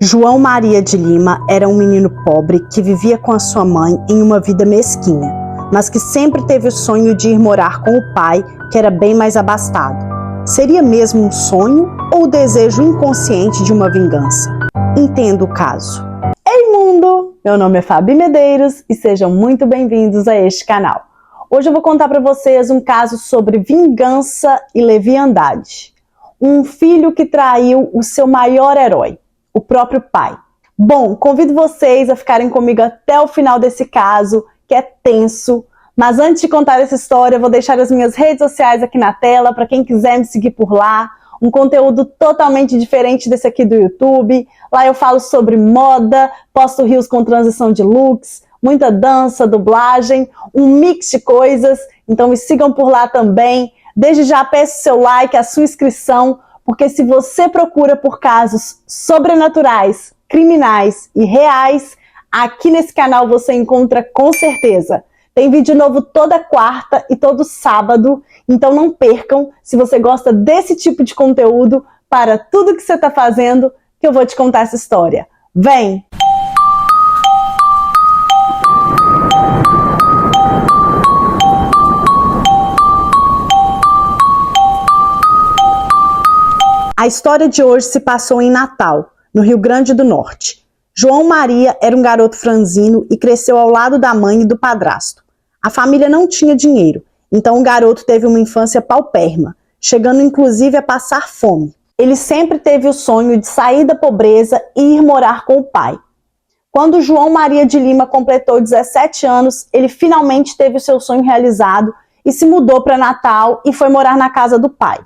João Maria de Lima era um menino pobre que vivia com a sua mãe em uma vida mesquinha, mas que sempre teve o sonho de ir morar com o pai, que era bem mais abastado. Seria mesmo um sonho ou o desejo inconsciente de uma vingança? Entenda o caso. Ei mundo! Meu nome é Fabi Medeiros e sejam muito bem-vindos a este canal. Hoje eu vou contar para vocês um caso sobre vingança e leviandade. Um filho que traiu o seu maior herói, o próprio pai. Bom, convido vocês a ficarem comigo até o final desse caso, que é tenso. Mas antes de contar essa história, eu vou deixar as minhas redes sociais aqui na tela para quem quiser me seguir por lá. Um conteúdo totalmente diferente desse aqui do YouTube. Lá eu falo sobre moda, posto reels com transição de looks, muita dança, dublagem, um mix de coisas. Então me sigam por lá também. Desde já peço seu like, a sua inscrição, porque se você procura por casos sobrenaturais, criminais e reais, aqui nesse canal você encontra com certeza. Tem vídeo novo toda quarta e todo sábado, então não percam. Se você gosta desse tipo de conteúdo, para tudo que você está fazendo, que eu vou te contar essa história. Vem! A história de hoje se passou em Natal, no Rio Grande do Norte. João Maria era um garoto franzino e cresceu ao lado da mãe e do padrasto. A família não tinha dinheiro, então o garoto teve uma infância paupérrima, chegando inclusive a passar fome. Ele sempre teve o sonho de sair da pobreza e ir morar com o pai. Quando João Maria de Lima completou 17 anos, ele finalmente teve o seu sonho realizado e se mudou para Natal e foi morar na casa do pai.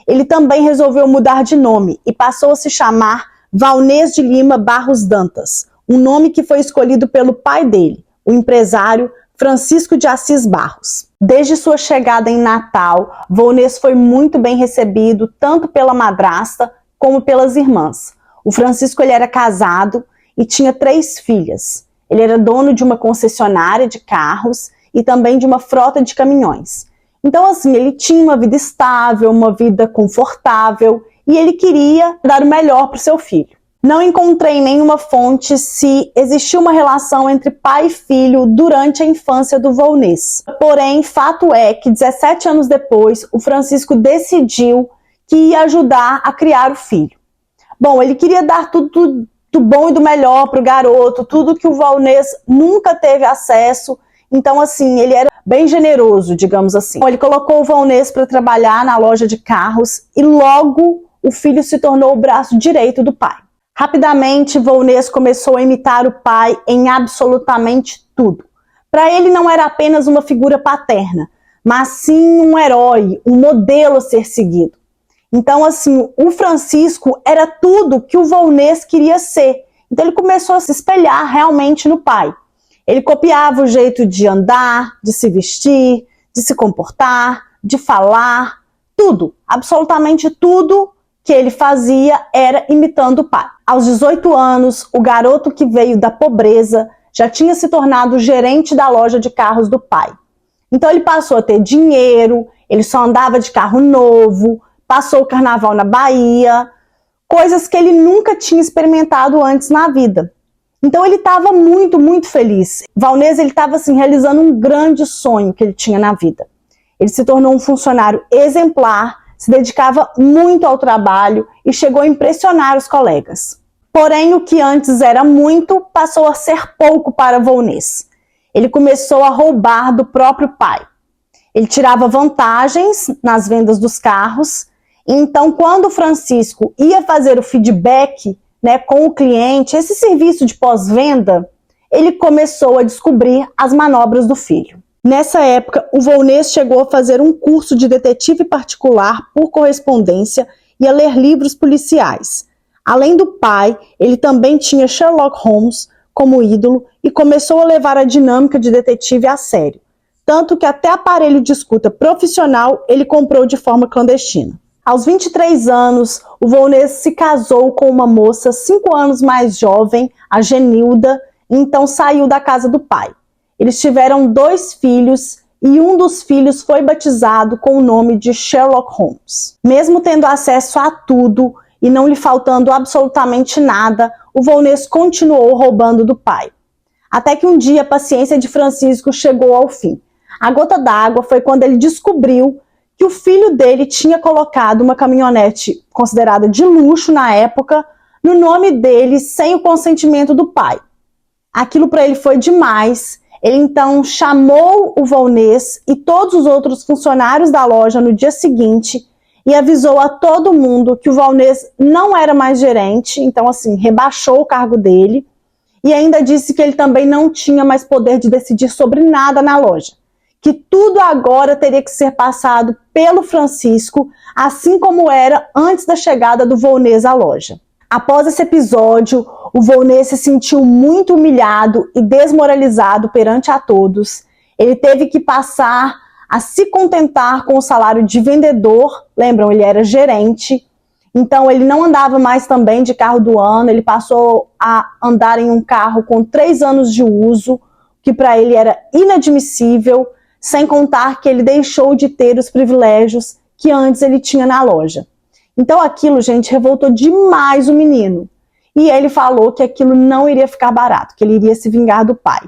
Ele também resolveu mudar de nome e passou a se chamar Valnês de Lima Barros Dantas, um nome que foi escolhido pelo pai dele, o empresário Francisco de Assis Barros. Desde sua chegada em Natal, Valnês foi muito bem recebido tanto pela madrasta como pelas irmãs. O Francisco ele era casado e tinha 3 filhas. Ele era dono de uma concessionária de carros e também de uma frota de caminhões. Então, assim, ele tinha uma vida estável, uma vida confortável e ele queria dar o melhor para o seu filho. Não encontrei em nenhuma fonte se existiu uma relação entre pai e filho durante a infância do Valnês. Porém, fato é que 17 anos depois, o Francisco decidiu que ia ajudar a criar o filho. Bom, ele queria dar tudo do bom e do melhor para o garoto, tudo que o Valnês nunca teve acesso. Então, assim, ele era bem generoso, digamos assim. Ele colocou o Valnês para trabalhar na loja de carros e logo o filho se tornou o braço direito do pai. Rapidamente, Valnês começou a imitar o pai em absolutamente tudo. Para ele não era apenas uma figura paterna, mas sim um herói, um modelo a ser seguido. Então, assim, o Francisco era tudo que o Valnês queria ser. Então, ele começou a se espelhar realmente no pai. Ele copiava o jeito de andar, de se vestir, de se comportar, de falar, tudo, absolutamente tudo que ele fazia era imitando o pai. Aos 18 anos, o garoto que veio da pobreza já tinha se tornado gerente da loja de carros do pai. Então ele passou a ter dinheiro, ele só andava de carro novo, passou o carnaval na Bahia, coisas que ele nunca tinha experimentado antes na vida. Então ele estava muito, muito feliz. Valnês estava assim, realizando um grande sonho que ele tinha na vida. Ele se tornou um funcionário exemplar, se dedicava muito ao trabalho e chegou a impressionar os colegas. Porém, o que antes era muito, passou a ser pouco para Valnês. Ele começou a roubar do próprio pai. Ele tirava vantagens nas vendas dos carros. Então, quando o Francisco ia fazer o feedback, com o cliente, esse serviço de pós-venda, ele começou a descobrir as manobras do filho. Nessa época, o Valnês chegou a fazer um curso de detetive particular por correspondência e a ler livros policiais. Além do pai, ele também tinha Sherlock Holmes como ídolo e começou a levar a dinâmica de detetive a sério. Tanto que até aparelho de escuta profissional ele comprou de forma clandestina. Aos 23 anos, o Valnês se casou com uma moça 5 anos mais jovem, a Genilda, e então saiu da casa do pai. Eles tiveram 2 filhos e um dos filhos foi batizado com o nome de Sherlock Holmes. Mesmo tendo acesso a tudo e não lhe faltando absolutamente nada, o Volnês continuou roubando do pai. Até que um dia a paciência de Francisco chegou ao fim. A gota d'água foi quando ele descobriu que o filho dele tinha colocado uma caminhonete considerada de luxo na época no nome dele sem o consentimento do pai. Aquilo para ele foi demais. Ele então chamou o Volnês e todos os outros funcionários da loja no dia seguinte e avisou a todo mundo que o Volnês não era mais gerente, então assim, rebaixou o cargo dele e ainda disse que ele também não tinha mais poder de decidir sobre nada na loja, que tudo agora teria que ser passado pelo Francisco, assim como era antes da chegada do Volnês à loja. Após esse episódio, o Volnês se sentiu muito humilhado e desmoralizado perante a todos. Ele teve que passar a se contentar com o salário de vendedor. Lembram, ele era gerente. Então ele não andava mais também de carro do ano. Ele passou a andar em um carro com 3 anos de uso, que para ele era inadmissível, sem contar que ele deixou de ter os privilégios que antes ele tinha na loja. Então aquilo, gente, revoltou demais o menino. E ele falou que aquilo não iria ficar barato, que ele iria se vingar do pai.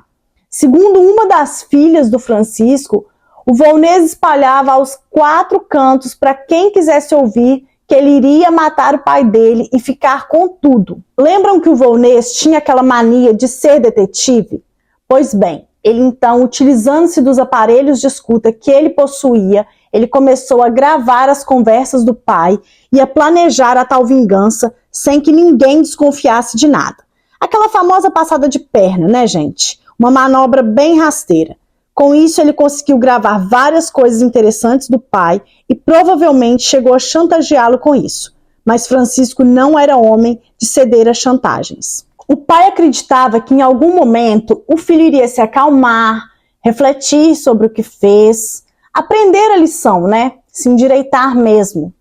Segundo uma das filhas do Francisco, o Volnês espalhava aos 4 cantos para quem quisesse ouvir que ele iria matar o pai dele e ficar com tudo. Lembram que o Volnês tinha aquela mania de ser detetive? Pois bem, ele então, utilizando-se dos aparelhos de escuta que ele possuía, ele começou a gravar as conversas do pai e a planejar a tal vingança sem que ninguém desconfiasse de nada. Aquela famosa passada de perna, né, gente? Uma manobra bem rasteira. Com isso, ele conseguiu gravar várias coisas interessantes do pai e provavelmente chegou a chantageá-lo com isso. Mas Francisco não era homem de ceder a chantagens. O pai acreditava que em algum momento o filho iria se acalmar, refletir sobre o que fez, aprender a lição, né? Se endireitar mesmo.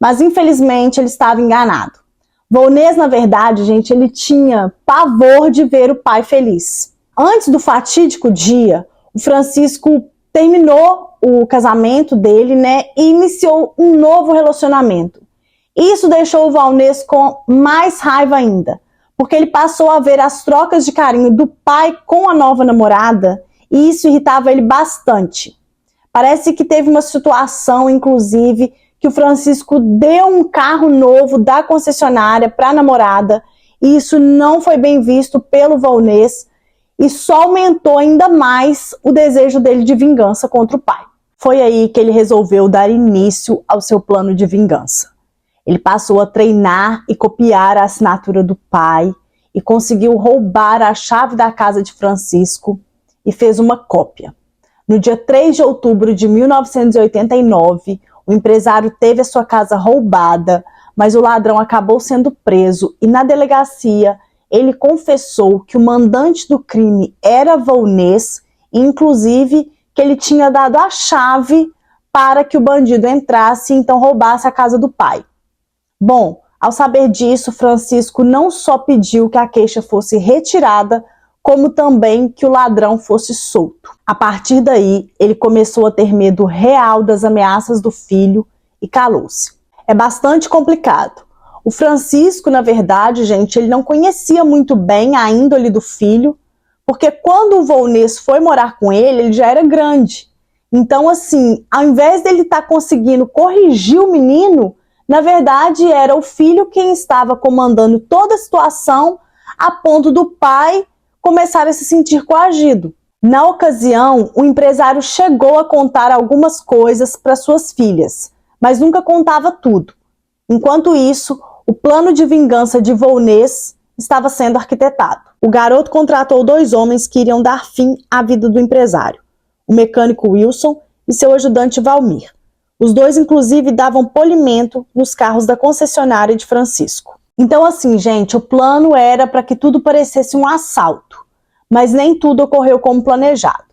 Mas infelizmente ele estava enganado. Volnês, na verdade, gente, ele tinha pavor de ver o pai feliz. Antes do fatídico dia, o Francisco terminou o casamento dele, né, e iniciou um novo relacionamento. Isso deixou o Volnês com mais raiva ainda, porque ele passou a ver as trocas de carinho do pai com a nova namorada e isso irritava ele bastante. Parece que teve uma situação, inclusive, que o Francisco deu um carro novo da concessionária para a namorada e isso não foi bem visto pelo Volnês e só aumentou ainda mais o desejo dele de vingança contra o pai. Foi aí que ele resolveu dar início ao seu plano de vingança. Ele passou a treinar e copiar a assinatura do pai e conseguiu roubar a chave da casa de Francisco e fez uma cópia. No dia 3 de outubro de 1989, o empresário teve a sua casa roubada, mas o ladrão acabou sendo preso e na delegacia ele confessou que o mandante do crime era Volnês, inclusive que ele tinha dado a chave para que o bandido entrasse e então roubasse a casa do pai. Bom, ao saber disso, Francisco não só pediu que a queixa fosse retirada, como também que o ladrão fosse solto. A partir daí, ele começou a ter medo real das ameaças do filho e calou-se. É bastante complicado. O Francisco, na verdade, gente, ele não conhecia muito bem a índole do filho, porque quando o Volnês foi morar com ele já era grande. Então, assim, ao invés dele estar conseguindo corrigir o menino, na verdade era o filho quem estava comandando toda a situação a ponto do pai começar a se sentir coagido. Na ocasião, o empresário chegou a contar algumas coisas para suas filhas, mas nunca contava tudo. Enquanto isso, o plano de vingança de Volnês estava sendo arquitetado. O garoto contratou 2 homens que iriam dar fim à vida do empresário, o mecânico Wilson e seu ajudante Valmir. Os 2, inclusive, davam polimento nos carros da concessionária de Francisco. Então, assim, gente, o plano era para que tudo parecesse um assalto, mas nem tudo ocorreu como planejado.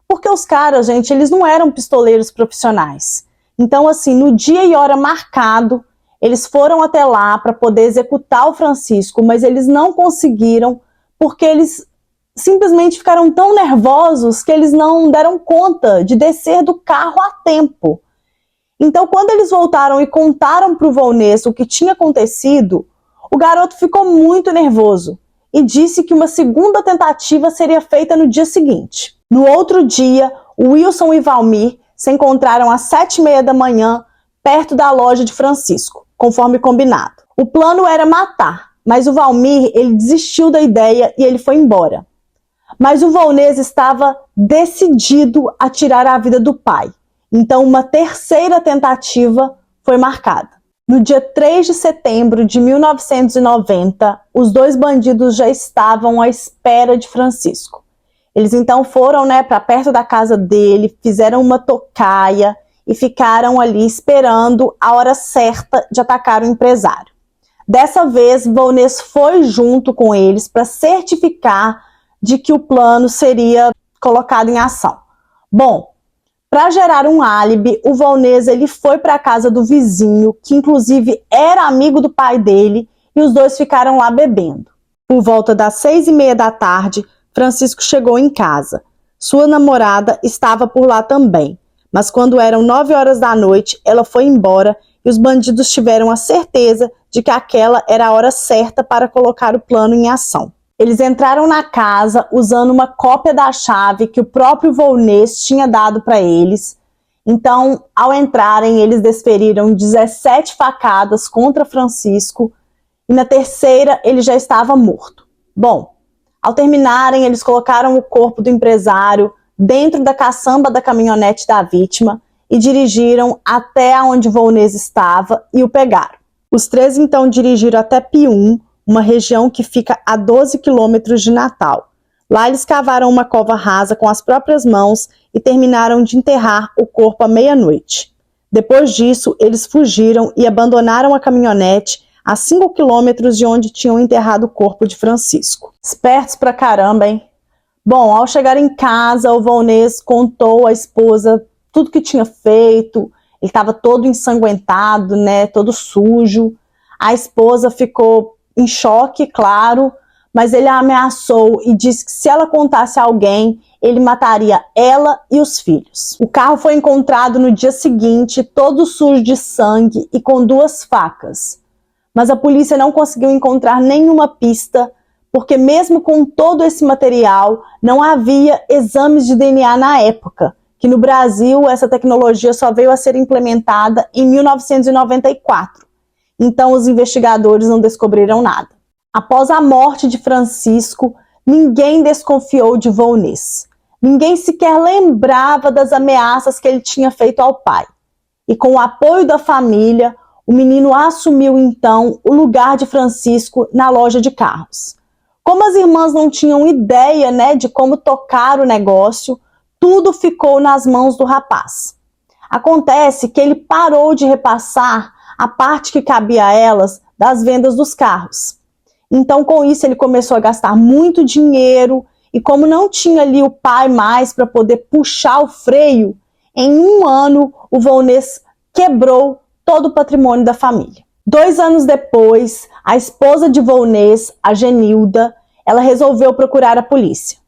Porque os caras, gente, eles não eram pistoleiros profissionais. Então, assim, no dia e hora marcado, eles foram até lá para poder executar o Francisco, mas eles não conseguiram porque eles simplesmente ficaram tão nervosos que eles não deram conta de descer do carro a tempo. Então, quando eles voltaram e contaram para o Volnês o que tinha acontecido, o garoto ficou muito nervoso. e disse que uma segunda tentativa seria feita no dia seguinte. No outro dia, Wilson e Valmir se encontraram às 7h30 da manhã, perto da loja de Francisco, conforme combinado. O plano era matar, mas o Valmir ele desistiu da ideia e ele foi embora. Mas o Volnez estava decidido a tirar a vida do pai. Então, uma terceira tentativa foi marcada. No dia 3 de setembro de 1990, os dois bandidos já estavam à espera de Francisco. Eles então foram, para perto da casa dele, fizeram uma tocaia e ficaram ali esperando a hora certa de atacar o empresário. Dessa vez, Volnez foi junto com eles para certificar de que o plano seria colocado em ação. Bom, para gerar um álibi, o Volnez ele foi para a casa do vizinho, que inclusive era amigo do pai dele, e os dois ficaram lá bebendo. Por volta das 6h30 da tarde, Francisco chegou em casa. Sua namorada estava por lá também, mas quando eram 9 horas da noite, ela foi embora e os bandidos tiveram a certeza de que aquela era a hora certa para colocar o plano em ação. Eles entraram na casa usando uma cópia da chave que o próprio Volnez tinha dado para eles. Então, ao entrarem, eles desferiram 17 facadas contra Francisco e na terceira ele já estava morto. Bom, ao terminarem, eles colocaram o corpo do empresário dentro da caçamba da caminhonete da vítima e dirigiram até onde Volnez estava e o pegaram. Os três então dirigiram até Pium, uma região que fica a 12 quilômetros de Natal. Lá eles cavaram uma cova rasa com as próprias mãos e terminaram de enterrar o corpo à meia-noite. Depois disso, eles fugiram e abandonaram a caminhonete a 5 quilômetros de onde tinham enterrado o corpo de Francisco. Espertos pra caramba, hein? Bom, ao chegar em casa, o Volnez contou à esposa tudo que tinha feito. Ele estava todo ensanguentado, todo sujo. A esposa ficou em choque, claro, mas ele a ameaçou e disse que se ela contasse a alguém, ele mataria ela e os filhos. O carro foi encontrado no dia seguinte, todo sujo de sangue e com 2 facas. Mas a polícia não conseguiu encontrar nenhuma pista, porque mesmo com todo esse material, não havia exames de DNA na época, que no Brasil essa tecnologia só veio a ser implementada em 1994. Então os investigadores não descobriram nada. Após a morte de Francisco, ninguém desconfiou de Volnez. Ninguém sequer lembrava das ameaças que ele tinha feito ao pai. E com o apoio da família, o menino assumiu então o lugar de Francisco na loja de carros. Como as irmãs não tinham ideia, de como tocar o negócio, tudo ficou nas mãos do rapaz. Acontece que ele parou de repassar a parte que cabia a elas das vendas dos carros. Então, com isso, ele começou a gastar muito dinheiro e como não tinha ali o pai mais para poder puxar o freio, em 1 ano o Volnez quebrou todo o patrimônio da família. 2 anos depois, a esposa de Volnez, a Genilda, ela resolveu procurar a polícia.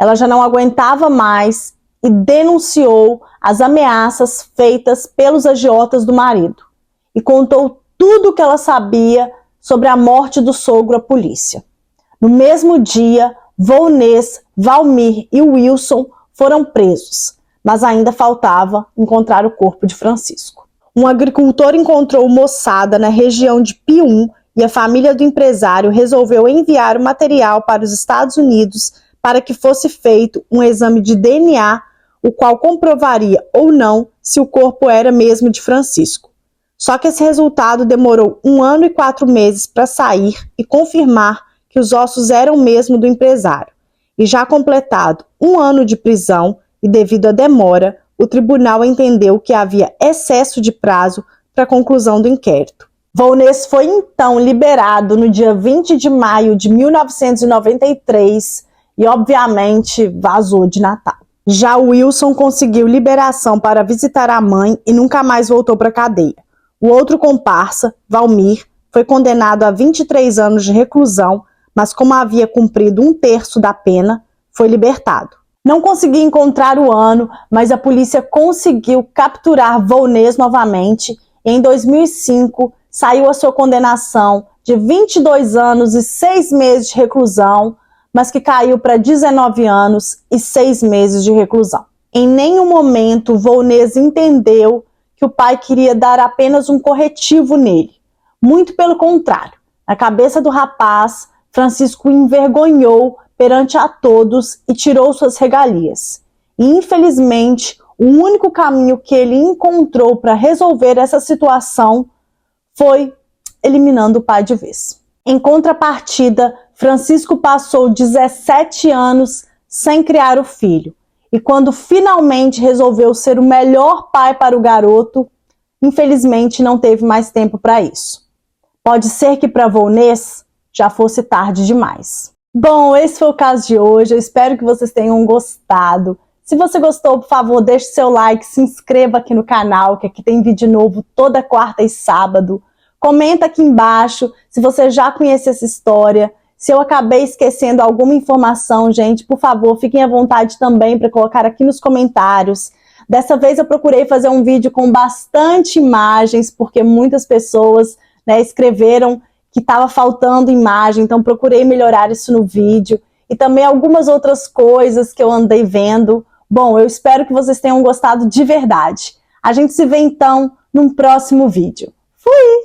Ela já não aguentava mais e denunciou as ameaças feitas pelos agiotas do marido. E contou tudo o que ela sabia sobre a morte do sogro à polícia. No mesmo dia, Volnez, Valmir e Wilson foram presos, mas ainda faltava encontrar o corpo de Francisco. Um agricultor encontrou moçada na região de Pium e a família do empresário resolveu enviar o material para os Estados Unidos para que fosse feito um exame de DNA, o qual comprovaria ou não se o corpo era mesmo de Francisco. Só que esse resultado demorou 1 ano e 4 meses para sair e confirmar que os ossos eram mesmo do empresário. E já completado 1 ano de prisão e devido à demora, o tribunal entendeu que havia excesso de prazo para a conclusão do inquérito. Volnez foi então liberado no dia 20 de maio de 1993 e obviamente vazou de Natal. Já Wilson conseguiu liberação para visitar a mãe e nunca mais voltou para a cadeia. O outro comparsa, Valmir, foi condenado a 23 anos de reclusão, mas como havia cumprido 1/3 da pena, foi libertado. Não consegui encontrar o ano, mas a polícia conseguiu capturar Volnez novamente e em 2005 saiu a sua condenação de 22 anos e 6 meses de reclusão, mas que caiu para 19 anos e 6 meses de reclusão. Em nenhum momento Volnez entendeu que o pai queria dar apenas um corretivo nele. Muito pelo contrário, na cabeça do rapaz, Francisco o envergonhou perante a todos e tirou suas regalias. E, infelizmente, o único caminho que ele encontrou para resolver essa situação foi eliminando o pai de vez. Em contrapartida, Francisco passou 17 anos sem criar o filho. E quando finalmente resolveu ser o melhor pai para o garoto, infelizmente não teve mais tempo para isso. Pode ser que para Volnez já fosse tarde demais. Bom, esse foi o caso de hoje. Eu espero que vocês tenham gostado. Se você gostou, por favor, deixe seu like, se inscreva aqui no canal, que aqui tem vídeo novo toda quarta e sábado. Comenta aqui embaixo se você já conhece essa história. Se eu acabei esquecendo alguma informação, gente, por favor, fiquem à vontade também para colocar aqui nos comentários. Dessa vez eu procurei fazer um vídeo com bastante imagens, porque muitas pessoas, escreveram que estava faltando imagem, então procurei melhorar isso no vídeo. E também algumas outras coisas que eu andei vendo. Bom, eu espero que vocês tenham gostado de verdade. A gente se vê então num próximo vídeo. Fui!